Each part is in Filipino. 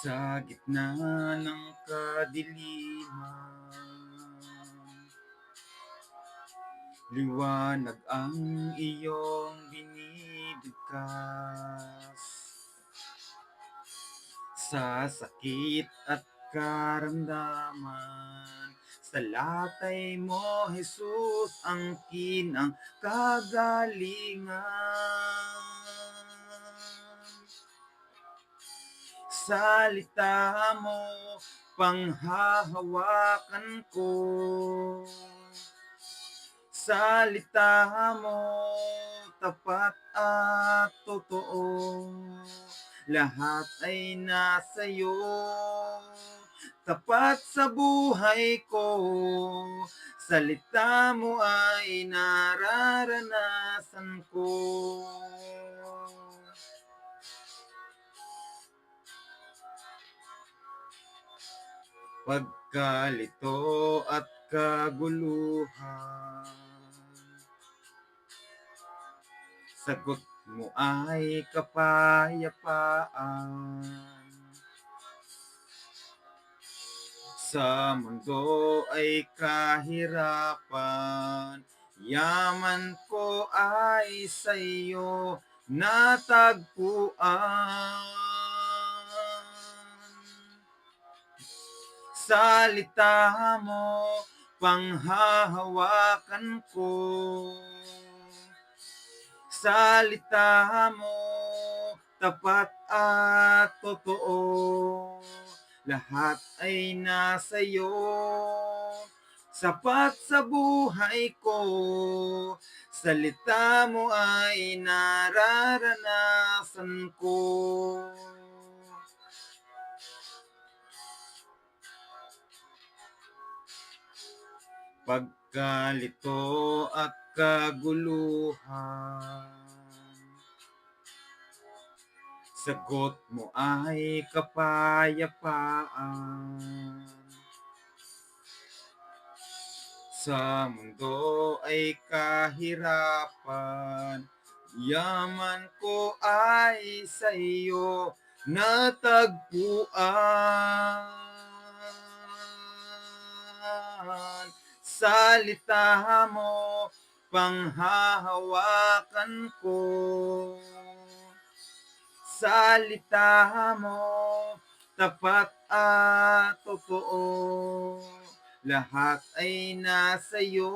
Sa gitna ng kadiliman, liwanag ang iyong binibigkas. Sa sakit at karamdaman, sa latay mo, Jesus, ang kinang kagalingan. Salita mo, panghahawakan ko. Salita mo, tapat at totoo. Lahat ay nasa iyo, tapat sa buhay ko. Salita mo ay nararanasan ko. Pagkalito at kaguluhan, sagot mo ay kapayapaan. Sa mundo ay kahirapan, yaman ko ay sa iyo natagpuan. Salita mo, panghahawakan ko. Salita mo, tapat at totoo. Lahat ay nasa iyo, sapat sa buhay ko. Salita mo ay nararanasan ko. Pagkalito at kaguluhan, sagot mo ay kapayapaan. Sa mundo ay kahirapan, yaman ko ay sa iyo natagpuan. Salita mo, panghahawakan ko. Salita mo, tapat at totoo. Lahat ay nasa iyo,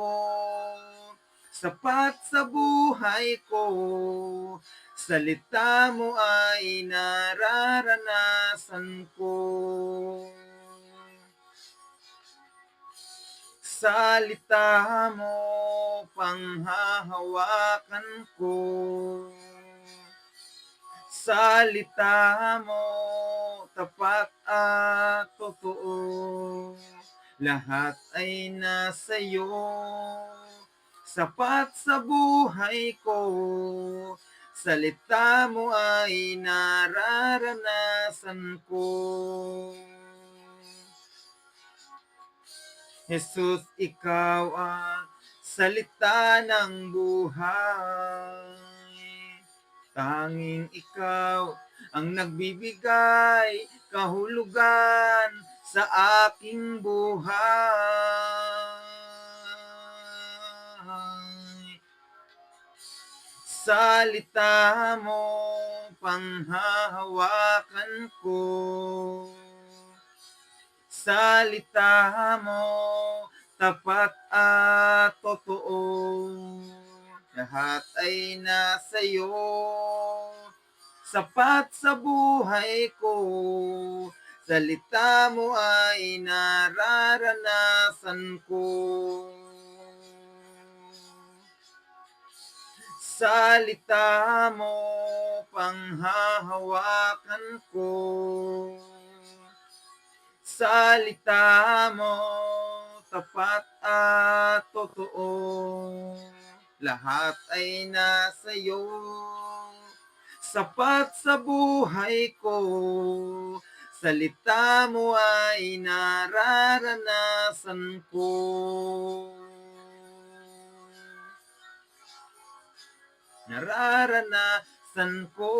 sapat sa buhay ko. Salita mo ay nararanasan ko. Salita mo, panghahawakan ko. Salita mo, tapat at totoo. Lahat ay nasa iyo, sapat sa buhay ko. Salita mo ay nararanasan ko. Jesus, ikaw ang salita ng buhay. Tanging ikaw ang nagbibigay kahulugan sa aking buhay. Salita mo, panghahawakan ko. Salita mo, tapat at totoo. Lahat ay nasa iyo, sapat sa buhay ko. Salita mo ay nararanasan ko. Salita mo, panghahawakan ko. Salita mo, tapat at totoo. Lahat ay nasa iyo, sapat sa buhay ko. Salita mo ay nararanasan ko. Nararanasan ko.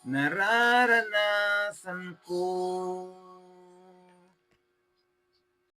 nararanasan ko.